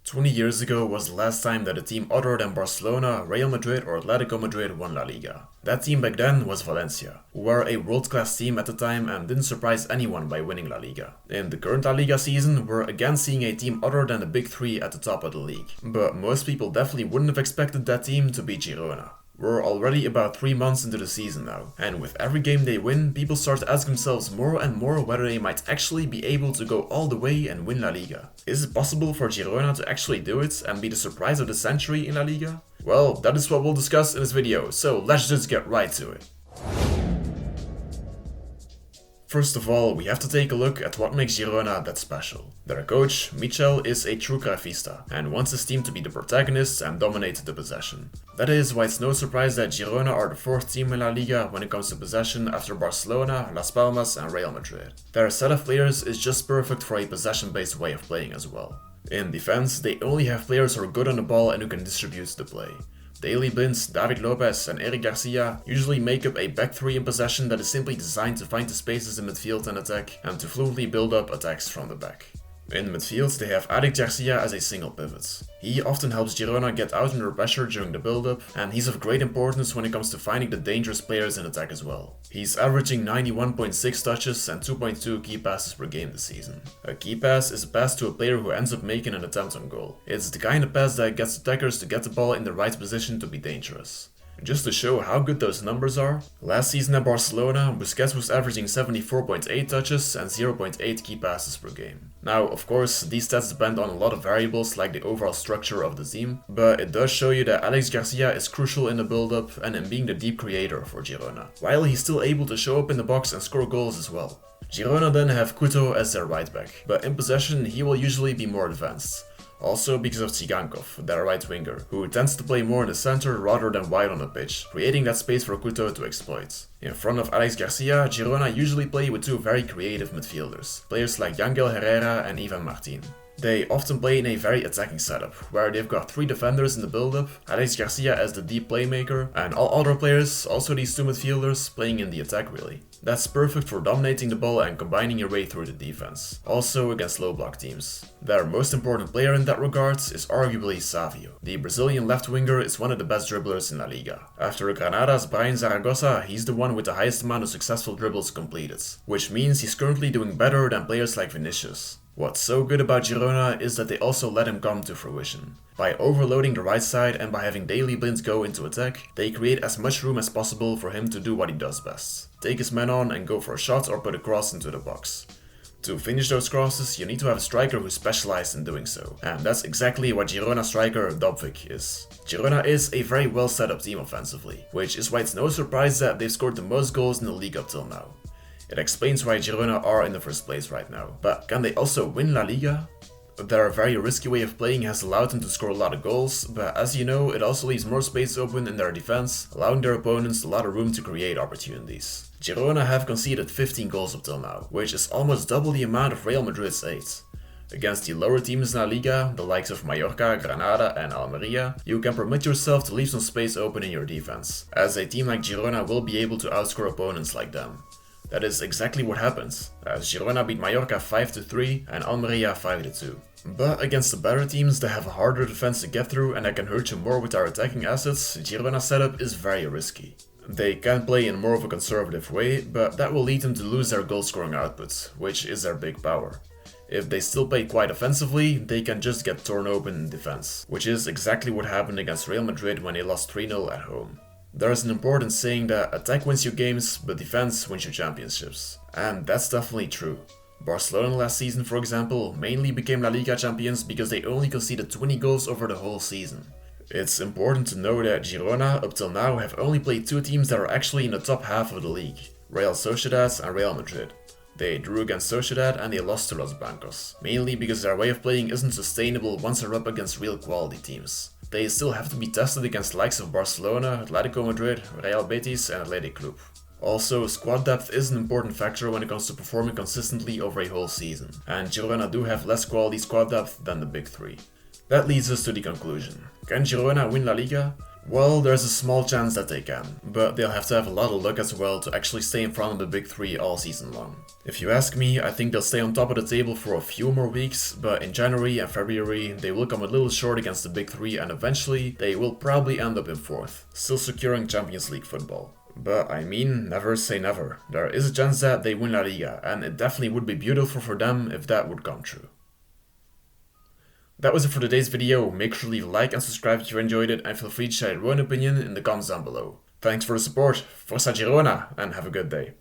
20 years ago was the last time that a team other than Barcelona, Real Madrid or Atletico Madrid won La Liga. That team back then was Valencia, who were a world-class team at the time and didn't surprise anyone by winning La Liga. In the current La Liga season, we're again seeing a team other than the big three at the top of the league. But most people definitely wouldn't have expected that team to be Girona. We're already about 3 months into the season now, and with every game they win, people start to ask themselves more and more whether they might actually be able to go all the way and win La Liga. Is it possible for Girona to actually do it and be the surprise of the century in La Liga? Well, that is what we'll discuss in this video, so let's just get right to it. First of all, we have to take a look at what makes Girona that special. Their coach, Michel, is a true Cruyffista and wants his team to be the protagonists and dominate the possession. That is why it's no surprise that Girona are the fourth team in La Liga when it comes to possession after Barcelona, Las Palmas and Real Madrid. Their set of players is just perfect for a possession-based way of playing as well. In defense, they only have players who are good on the ball and who can distribute the play. Daley Blind, David Lopez and Eric Garcia usually make up a back three in possession that is simply designed to find the spaces in midfield and attack and to fluently build up attacks from the back. In midfield, they have Eric Garcia as a single pivot. He often helps Girona get out under pressure during the build-up, and he's of great importance when it comes to finding the dangerous players in attack as well. He's averaging 91.6 touches and 2.2 key passes per game this season. A key pass is a pass to a player who ends up making an attempt on goal. It's the kind of pass that gets attackers to get the ball in the right position to be dangerous. Just to show how good those numbers are, last season at Barcelona, Busquets was averaging 74.8 touches and 0.8 key passes per game. Now, of course, these stats depend on a lot of variables like the overall structure of the team, but it does show you that Alex Garcia is crucial in the build-up and in being the deep creator for Girona, while he's still able to show up in the box and score goals as well. Girona then have Couto as their right back, but in possession he will usually be more advanced. Also because of Tsigankov, their right winger, who tends to play more in the center rather than wide on the pitch, creating that space for Couto to exploit. In front of Alex Garcia, Girona usually play with two very creative midfielders, players like Yangel Herrera and Ivan Martin. They often play in a very attacking setup, where they've got three defenders in the build-up, Alex Garcia as the deep playmaker, and all other players, also these two midfielders, playing in the attack really. That's perfect for dominating the ball and combining your way through the defense, also against low block teams. Their most important player in that regard is arguably Savio. The Brazilian left winger is one of the best dribblers in La Liga. After Granada's Brian Zaragoza, he's the one with the highest amount of successful dribbles completed, which means he's currently doing better than players like Vinicius. What's so good about Girona is that they also let him come to fruition. By overloading the right side and by having Daley Blind go into attack, they create as much room as possible for him to do what he does best. Take his man on and go for a shot or put a cross into the box. To finish those crosses, you need to have a striker who's specialized in doing so. And that's exactly what Girona striker Dobvik is. Girona is a very well set up team offensively, which is why it's no surprise that they've scored the most goals in the league up till now. It explains why Girona are in the first place right now. But can they also win La Liga? Their very risky way of playing has allowed them to score a lot of goals, but as you know, it also leaves more space open in their defense, allowing their opponents a lot of room to create opportunities. Girona have conceded 15 goals up till now, which is almost double the amount of Real Madrid's 8. Against the lower teams in La Liga, the likes of Mallorca, Granada and Almeria, you can permit yourself to leave some space open in your defense, as a team like Girona will be able to outscore opponents like them. That is exactly what happens, as Girona beat Mallorca 5-3 and Almeria 5-2. But against the better teams that have a harder defense to get through and that can hurt you more with their attacking assets, Girona's setup is very risky. They can play in more of a conservative way, but that will lead them to lose their goal scoring output, which is their big power. If they still play quite offensively, they can just get torn open in defense, which is exactly what happened against Real Madrid when they lost 3-0 at home. There is an important saying that attack wins you games, but defense wins you championships. And that's definitely true. Barcelona last season, for example, mainly became La Liga champions because they only conceded 20 goals over the whole season. It's important to know that Girona, up till now, have only played two teams that are actually in the top half of the league, Real Sociedad and Real Madrid. They drew against Sociedad and they lost to Los Blancos, mainly because their way of playing isn't sustainable once they're up against real quality teams. They still have to be tested against the likes of Barcelona, Atletico Madrid, Real Betis and Athletic Club. Also, squad depth is an important factor when it comes to performing consistently over a whole season, and Girona do have less quality squad depth than the big three. That leads us to the conclusion. Can Girona win La Liga? Well, there's a small chance that they can, but they'll have to have a lot of luck as well to actually stay in front of the big three all season long. If you ask me, I think they'll stay on top of the table for a few more weeks, but in January and February they will come a little short against the big three and eventually they will probably end up in 4th, still securing Champions League football. But I mean, never say never. There is a chance that they win La Liga, and it definitely would be beautiful for them if that would come true. That was it for today's video. Make sure to leave a like and subscribe if you enjoyed it, and feel free to share your own opinion in the comments down below. Thanks for the support, Força Girona, and have a good day.